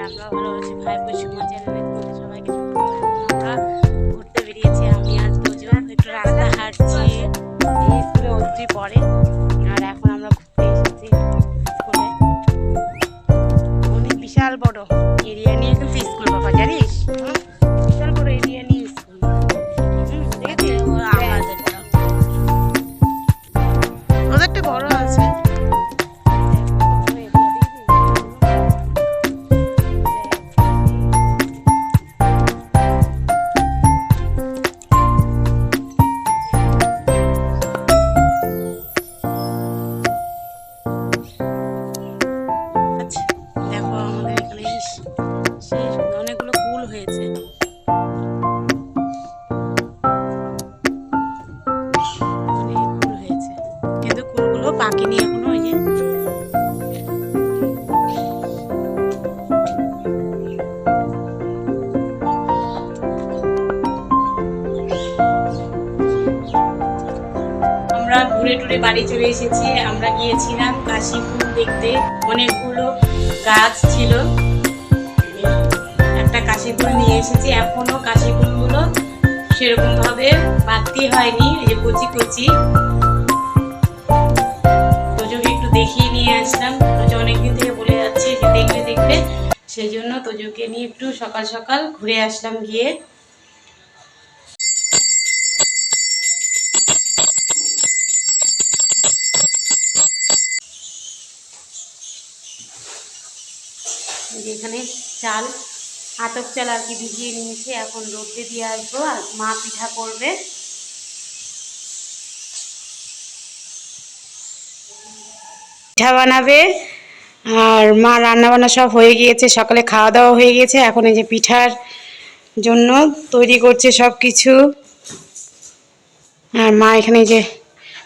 আমরা ভালো আছি। ভাইপো সুমা চ্যানেলে তোমাদের সবাইকে আমরা ঘুরতে বেরিয়েছি। আমি আর দুজন একটু রাস্তা হাঁটছি, এই স্কুলে অবধি পড়ে। আর এখন আমরা ঘুরতে এসেছি স্কুলে। অনেক বিশাল বড় এরিয়া নিয়ে কিন্তু স্কুল, বাবা জানিস, বিশাল বড় এরিয়া নিয়ে স্কুল। দেখেছি ওদেরটা বড় আছে। দেখো আমাদের এখানে অনেকগুলো কুল হয়েছে। অনেক কুল হয়েছে কিন্তু কুলগুলো পাকেনি এখনো। ওই যে আমরা ঘুরে টুরে বাড়ি চলে এসেছি। আমরা গিয়েছিলাম কাশী ফুল দেখতে। অনেকগুলো গাছ ছিল, একটা কাশী ফুল নিয়ে এসেছি। এখনো কাশী ফুলগুলো সেরকম ভাবে বাড়তি হয়নি, এই যে কচি কচি। তোজোকে একটু দেখিয়ে নিয়ে আসলাম। তোজো অনেকদিন থেকে বলে যাচ্ছে যে দেখবে দেখবে, সেই জন্য তোজোকে নিয়ে একটু সকাল সকাল ঘুরে আসলাম গিয়ে। এখানে চাল, আতপ চাল আর কি ভিজিয়ে নিয়েছি, এখন রোদে দিয়ে আসবো। আর মা পিঠা করবে। পিঠা বানাবে আর মা রান্না বান্না সব হয়ে গিয়েছে, সকালে খাওয়া দাওয়া হয়ে গিয়েছে। এখন এই যে পিঠার জন্য তৈরি করছে সব কিছু। আর মা এখানে যে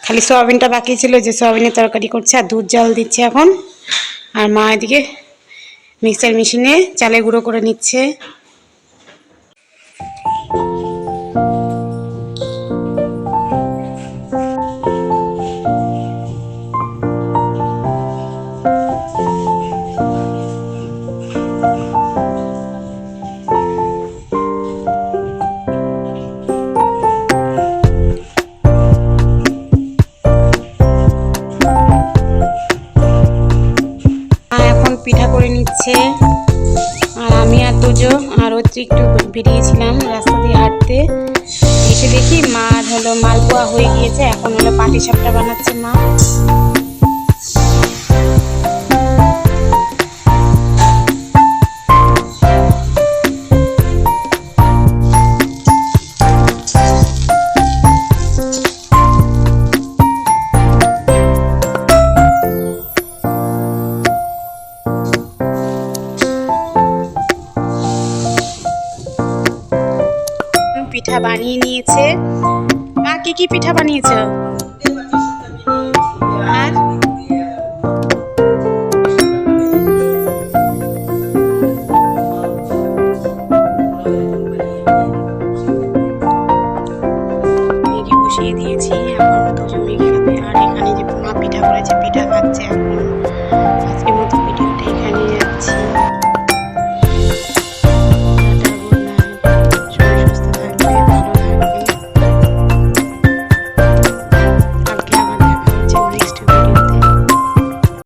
খালি সয়াবিনটা বাকি ছিল, যে সয়াবিনের তরকারি করছে আর দুধ জাল দিচ্ছে এখন। আর মা এদিকে মিক্সার মেশিনে চালে গুঁড়ো করে নিচ্ছে। পিঠা করে নিচ্ছে। আর আমি আর তোজো আর হচ্ছে একটু বেরিয়েছিলাম রাস্তা দিয়ে হাঁটতে, এসে দেখি মা হলো মালপোয়া হয়ে গিয়েছে। এখন হলো পাটিসাপটা বানাচ্ছে মা। পিঠা বানিয়ে নিয়েছে মা। কি কি পিঠা বানিয়েছো?